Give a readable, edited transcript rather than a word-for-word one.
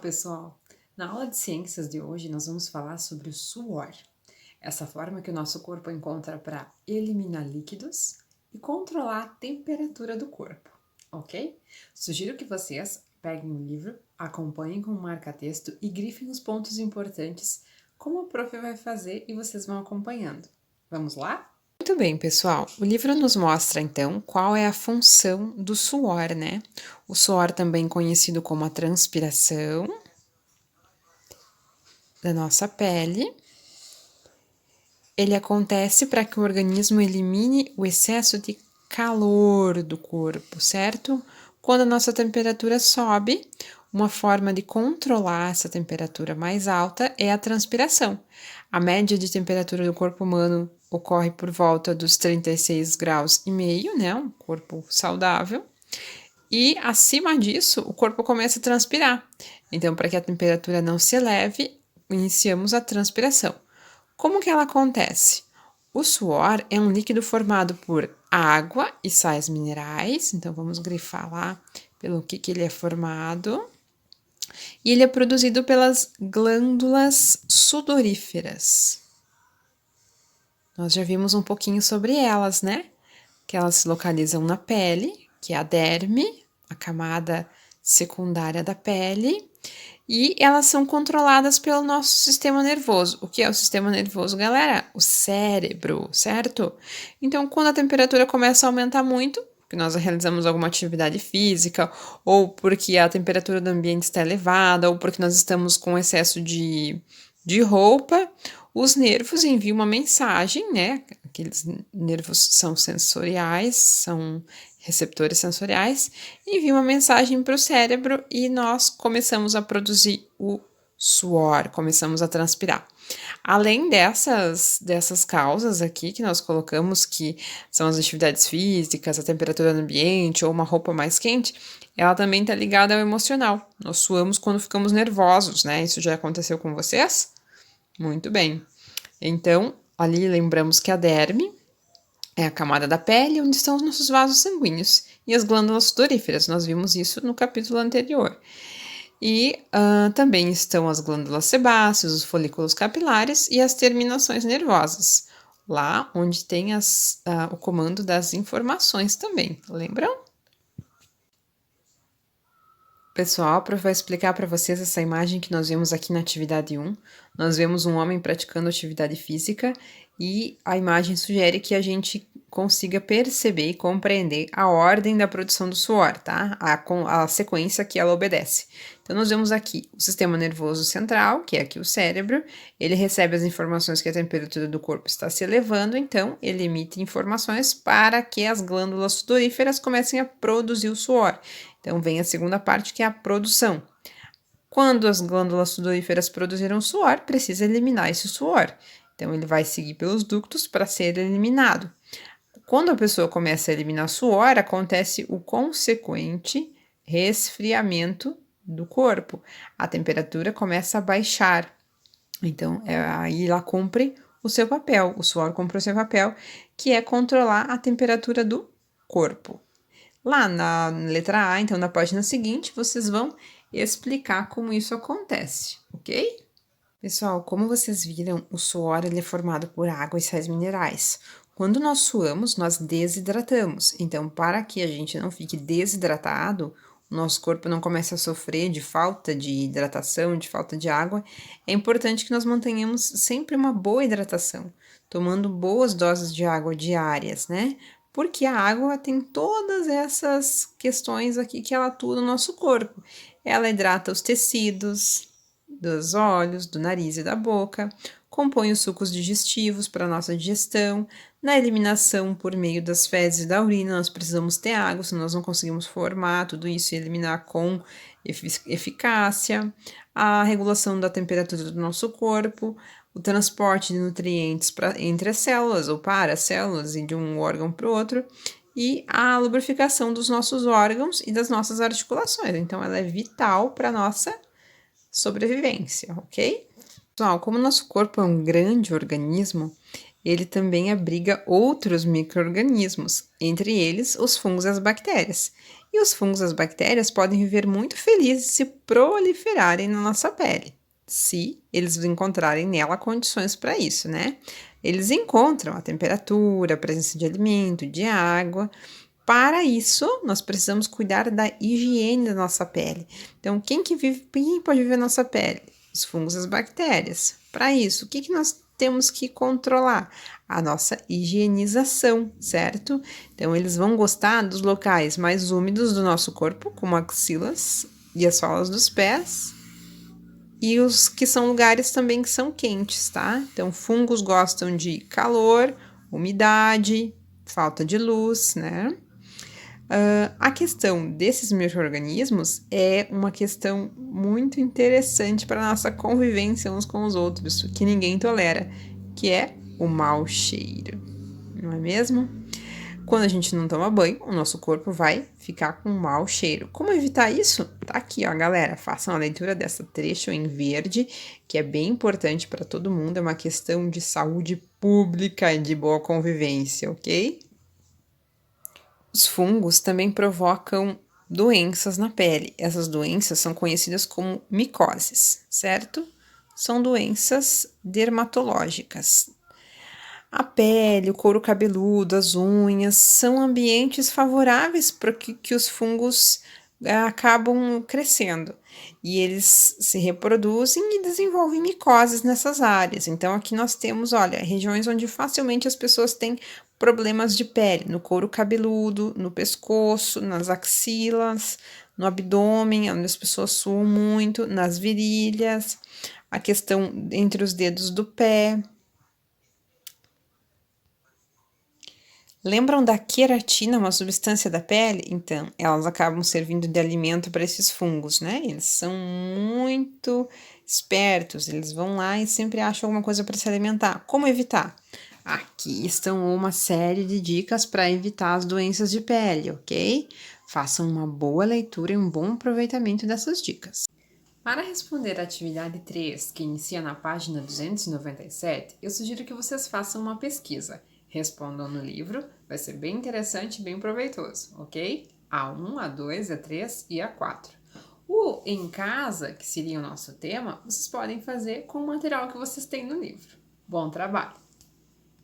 pessoal! Na aula de ciências de hoje, nós vamos falar sobre o suor, essa forma que o nosso corpo encontra para eliminar líquidos e controlar a temperatura do corpo, ok? Sugiro que vocês peguem um livro, acompanhem com um marca-texto e grifem os pontos importantes, como a prof vai fazer e vocês vão acompanhando. Vamos lá? Muito bem, pessoal. O livro nos mostra, então, qual é a função do suor, né? O suor, também conhecido como a transpiração da nossa pele, ele acontece para que o organismo elimine o excesso de calor do corpo, certo? Quando a nossa temperatura sobe, uma forma de controlar essa temperatura mais alta é a transpiração. A média de temperatura do corpo humano ocorre por volta dos 36 graus e meio, né? Um corpo saudável. E acima disso, o corpo começa a transpirar. Então, para que a temperatura não se eleve, iniciamos a transpiração. Como que ela acontece? O suor é um líquido formado por água e sais minerais. Então, vamos grifar lá pelo que ele é formado. E ele é produzido pelas glândulas sudoríferas. Nós já vimos um pouquinho sobre elas, né? Que elas se localizam na pele, que é a derme, a camada secundária da pele, e elas são controladas pelo nosso sistema nervoso. O que é o sistema nervoso, galera? O cérebro, certo? Então, quando a temperatura começa a aumentar muito, porque nós realizamos alguma atividade física, ou porque a temperatura do ambiente está elevada, ou porque nós estamos com excesso de roupa, os nervos enviam uma mensagem, né? Aqueles nervos são sensoriais, são receptores sensoriais, enviam uma mensagem para o cérebro e nós começamos a produzir o suor, começamos a transpirar. Além dessas causas aqui que nós colocamos, que são as atividades físicas, a temperatura do ambiente ou uma roupa mais quente, ela também está ligada ao emocional. Nós suamos quando ficamos nervosos, né? Isso já aconteceu com vocês? Muito bem. Então, ali lembramos que a derme é a camada da pele onde estão os nossos vasos sanguíneos e as glândulas sudoríferas. Nós vimos isso no capítulo anterior. E também estão as glândulas sebáceas, os folículos capilares e as terminações nervosas, lá onde tem o comando das informações também, lembram? Pessoal, a prof vai explicar para vocês essa imagem que nós vemos aqui na atividade 1. Nós vemos um homem praticando atividade física e a imagem sugere que a gente consiga perceber e compreender a ordem da produção do suor, tá? A sequência que ela obedece. Então, nós vemos aqui o sistema nervoso central, que é aqui o cérebro, ele recebe as informações que a temperatura do corpo está se elevando, então ele emite informações para que as glândulas sudoríferas comecem a produzir o suor. Então, vem a segunda parte, que é a produção. Quando as glândulas sudoríferas produziram suor, precisa eliminar esse suor. Então, ele vai seguir pelos ductos para ser eliminado. Quando a pessoa começa a eliminar suor, acontece o consequente resfriamento do corpo. A temperatura começa a baixar. Então, aí ela cumpre o seu papel, o suor cumpre o seu papel, que é controlar a temperatura do corpo. Lá na letra A, então, na página seguinte, vocês vão explicar como isso acontece, ok? Pessoal, como vocês viram, o suor ele é formado por água e sais minerais. Quando nós suamos, nós desidratamos. Então, para que a gente não fique desidratado, o nosso corpo não comece a sofrer de falta de hidratação, de falta de água, é importante que nós mantenhamos sempre uma boa hidratação, tomando boas doses de água diárias, né? Porque a água tem todas essas questões aqui que ela atua no nosso corpo. Ela hidrata os tecidos dos olhos, do nariz e da boca, compõe os sucos digestivos para nossa digestão. Na eliminação por meio das fezes e da urina, nós precisamos ter água, senão nós não conseguimos formar tudo isso e eliminar com eficácia. A regulação da temperatura do nosso corpo, o transporte de nutrientes entre as células ou para as células e de um órgão para o outro, e a lubrificação dos nossos órgãos e das nossas articulações. Então, ela é vital para a nossa sobrevivência, ok? Pessoal, como o nosso corpo é um grande organismo, ele também abriga outros micro-organismos, entre eles os fungos e as bactérias. E os fungos e as bactérias podem viver muito felizes se proliferarem na nossa pele, se eles encontrarem nela condições para isso, né? Eles encontram a temperatura, a presença de alimento, de água. Para isso, nós precisamos cuidar da higiene da nossa pele. Então, quem pode viver na nossa pele? Os fungos e as bactérias. Para isso, o que nós temos que controlar? A nossa higienização, certo? Então, eles vão gostar dos locais mais úmidos do nosso corpo, como axilas e as solas dos pés, e os que são lugares também que são quentes, tá? Então, fungos gostam de calor, umidade, falta de luz, né? A questão desses micro-organismos é uma questão muito interessante para a nossa convivência uns com os outros, que ninguém tolera, que é o mau cheiro, não é mesmo? Quando a gente não toma banho, o nosso corpo vai ficar com mau cheiro. Como evitar isso? Tá aqui, ó, galera. Façam a leitura dessa trecho em verde, que é bem importante para todo mundo. É uma questão de saúde pública e de boa convivência, ok? Os fungos também provocam doenças na pele. Essas doenças são conhecidas como micoses, certo? São doenças dermatológicas. A pele, o couro cabeludo, as unhas são ambientes favoráveis para que os fungos acabam crescendo. E eles se reproduzem e desenvolvem micoses nessas áreas. Então, aqui nós temos, olha, regiões onde facilmente as pessoas têm problemas de pele, no couro cabeludo, no pescoço, nas axilas, no abdômen, onde as pessoas suam muito, nas virilhas, a questão entre os dedos do pé. Lembram da queratina, uma substância da pele? Então, elas acabam servindo de alimento para esses fungos, né? Eles são muito espertos, eles vão lá e sempre acham alguma coisa para se alimentar. Como evitar? Aqui estão uma série de dicas para evitar as doenças de pele, ok? Façam uma boa leitura e um bom aproveitamento dessas dicas. Para responder à atividade 3, que inicia na página 297, eu sugiro que vocês façam uma pesquisa. Respondam no livro, vai ser bem interessante e bem proveitoso, ok? A1, A2, A3 e A4. O em casa, que seria o nosso tema, vocês podem fazer com o material que vocês têm no livro. Bom trabalho!